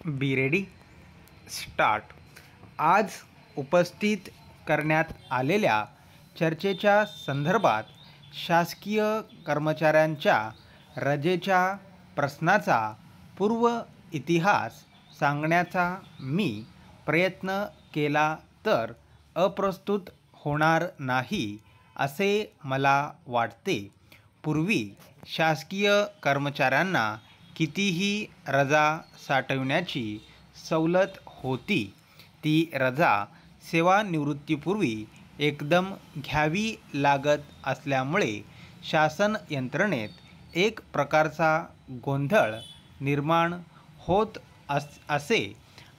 Be ready start. आज उपस्थित करण्यात आलेल्या चर्चेच्या संदर्भात शासकीय कर्मचाऱ्यांच्या रजेच्या प्रश्नाचा पूर्व इतिहास सांगण्याचा मी प्रयत्न केला तर अप्रस्तुत होणार नाही असे मला वाटते. पूर्वी शासकीय कर्मचाऱ्यांना कितीही रजा साठवण्याची सवलत होती. ती रजा सेवानिवृत्तीपूर्वी एकदम घ्यावी लागत असल्यामुळे शासन यंत्रणेत एक प्रकारचा गोंधळ निर्माण होत असे.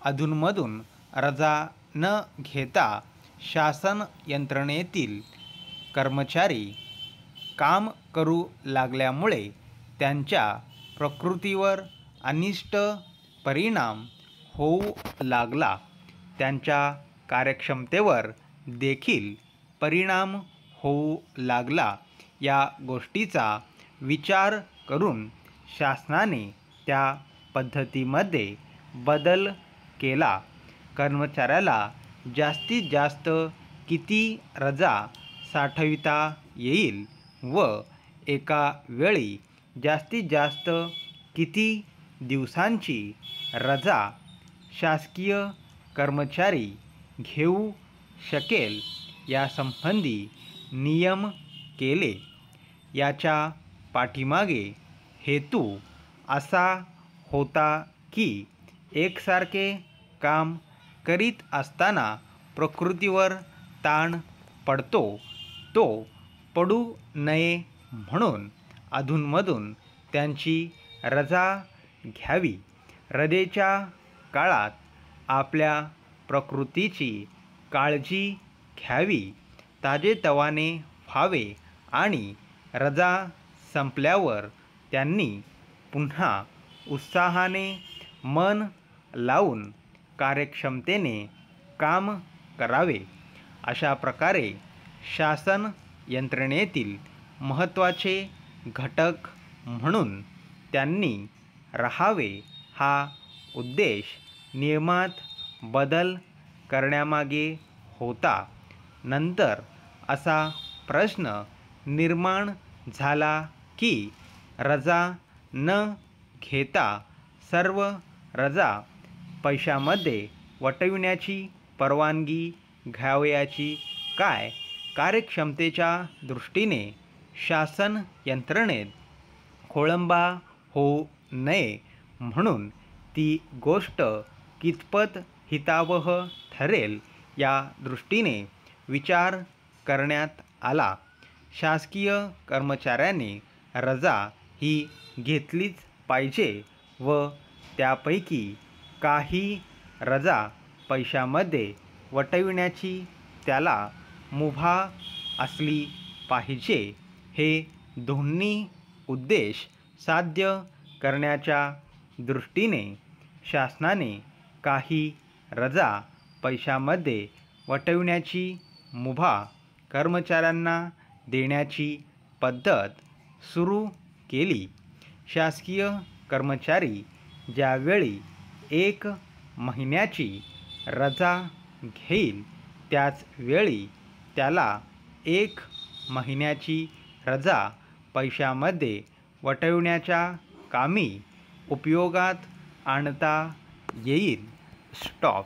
अधूनमधून रजा न घेता शासन यंत्रणेतील कर्मचारी काम करू लागल्यामुळे त्यांच्या प्रकृतीवर अनिष्ट परिणाम होऊ लागला. त्यांच्या कार्यक्षमतेवर देखील परिणाम होऊ लागला. या गोष्टीचा विचार करून शासनाने त्या पद्धतीमध्ये बदल केला. कर्मचाऱ्याला जास्तीत जास्त किती रजा साठविता येईल व एका वेळी जास्तीत जास्त किती दिवसांची रजा शासकीय कर्मचारी घेऊ शकेल यासंबंधी नियम केले. याच्या पाठीमागे हेतू असा होता की एकसारखे काम करीत असताना प्रकृतीवर ताण पडतो, तो पडू नये म्हणून अधूनमधून त्यांची रजा घ्यावी. रजेच्या काळात आपल्या प्रकृतीची काळजी घ्यावी, ताजेतवाने व्हावे आणि रजा संपल्यावर त्यांनी पुन्हा उत्साहाने मन लावून कार्यक्षमतेने काम करावे. अशा प्रकारे शासन यंत्रणेतील महत्त्वाचे घटक म्हणून त्यांनी राहावे हा उद्देश नियमात बदल करण्यामागे होता. नंतर असा प्रश्न निर्माण झाला की रजा न घेता सर्व रजा पैशामध्ये वटविण्याची परवानगी घ्यावयाची काय? कार्यक्षमतेच्या दृष्टीने शासन यंत्रणेत खोळंबा होऊ नये म्हणून ती गोष्ट कितपत हितावह ठरेल या दृष्टीने विचार करण्यात आला. शासकीय कर्मचाऱ्याने रजा ही घेतलीच पाहिजे व त्यापैकी काही रजा पैशामध्ये वटविण्याची त्याला मुभा असली पाहिजे. हे दोन्ही उद्देश साध्य करण्याच्या दृष्टीने शासनाने काही रजा पैशामध्ये वटविण्याची मुभा कर्मचाऱ्यांना देण्याची पद्धत सुरू केली. शासकीय कर्मचारी ज्यावेळी 1 महिन्याची रजा घेईल त्याच वेळी त्याला 1 महिन्याची रजा पैशामध्ये वटविण्याच्या कामी उपयोगात आणता येईल. स्टॉप.